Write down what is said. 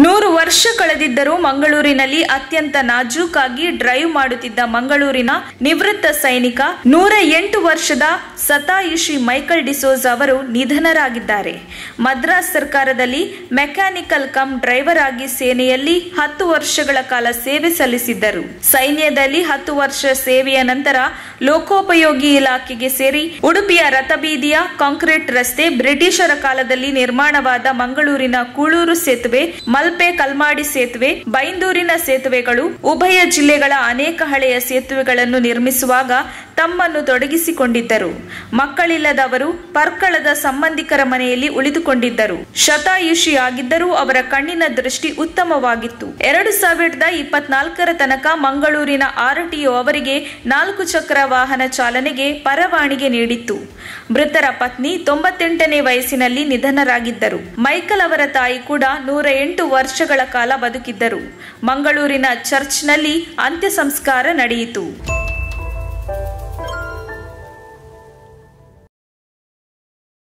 100 ವರ್ಷ ಕಳೆದಿದ್ದರೂ ಮಂಗಳೂರಿನಲ್ಲಿ ಅತ್ಯಂತ ನಾಜೂಕಾಗಿ ಡ್ರೈವ್ ಮಾಡುತ್ತಿದ್ದ ಮಂಗಳೂರಿನ ನಿವೃತ್ತ ಸೈನಿಕ 108 ವರ್ಷದ ಸತಾಯುಷಿ ಮೈಕಲ್ ಡಿಸೋಜ ಅವರು ನಿಧನರಾಗಿದ್ದಾರೆ. ಮದ್ರಾಸ್ ಸರ್ಕಾರದಲ್ಲಿ ಮೆಕ್ಯಾನಿಕಲ್ ಕಮ್ ಡ್ರೈವರ್ ಆಗಿ ಸೇನೆಯಲ್ಲಿ 10 ವರ್ಷಗಳ ಕಾಲ ಸೇವೆ ಸಲ್ಲಿಸಿದ್ದರು. ಸೈನ್ಯದಲ್ಲಿ 10 ವರ್ಷ ಸೇವೆಯ ನಂತರ ಲೋಕೋಪಯೋಗಿ ಇಲಾಖೆಗೆ ಸೇರಿ ಉಡುಪಿಯ ರಥಬೀದಿಯ ಕಾಂಕ್ರೀಟ್ ರಸ್ತೆ, ಬ್ರಿಟಿಷರ ಕಾಲದಲ್ಲಿ ನಿರ್ಮಾಣವಾದ ಮಂಗಳೂರಿನ ಕೂಳೂರು ಸೇತುವೆ, ಮಲ್ಪೆ ಕಲ್ಮಾಡಿ ಸೇತುವೆ, ಬೈಂದೂರಿನ ಸೇತುವೆಗಳು, ಉಭಯ ಜಿಲ್ಲೆಗಳ ಅನೇಕ ಹಳೆಯ ಸೇತುವೆಗಳನ್ನು ನಿರ್ಮಿಸುವಾಗ ತಮ್ಮನ್ನು ತೊಡಗಿಸಿಕೊಂಡಿದ್ದರು. ಮಕ್ಕಳಿಲ್ಲದವರು ಪರ್ಕಳದ ಸಂಬಂಧಿಕರ ಮನೆಯಲ್ಲಿ ಉಳಿದುಕೊಂಡಿದ್ದರು. ಶತಾಯುಷಿ ಆಗಿದ್ದರೂ ಅವರ ಕಣ್ಣಿನ ದೃಷ್ಟಿ ಉತ್ತಮವಾಗಿತ್ತು. 2024ರ ತನಕ ಮಂಗಳೂರಿನ RTO ಅವರಿಗೆ 4 ಚಕ್ರ ವಾಹನ ಚಾಲನೆಗೆ ಪರವಾನಗಿ ನೀಡಿತ್ತು. ಮೃತರ ಪತ್ನಿ 98ನೇ ವಯಸ್ಸಿನಲ್ಲಿ ನಿಧನರಾಗಿದ್ದರು. ಮೈಕಲ್ ಅವರ ತಾಯಿ ಕೂಡ 108 ವರ್ಷಗಳ ಕಾಲ ಬದುಕಿದ್ದರು. ಮಂಗಳೂರಿನ ಚರ್ಚ್ನಲ್ಲಿ ಅಂತ್ಯ ಸಂಸ್ಕಾರ ನಡೆಯಿತು.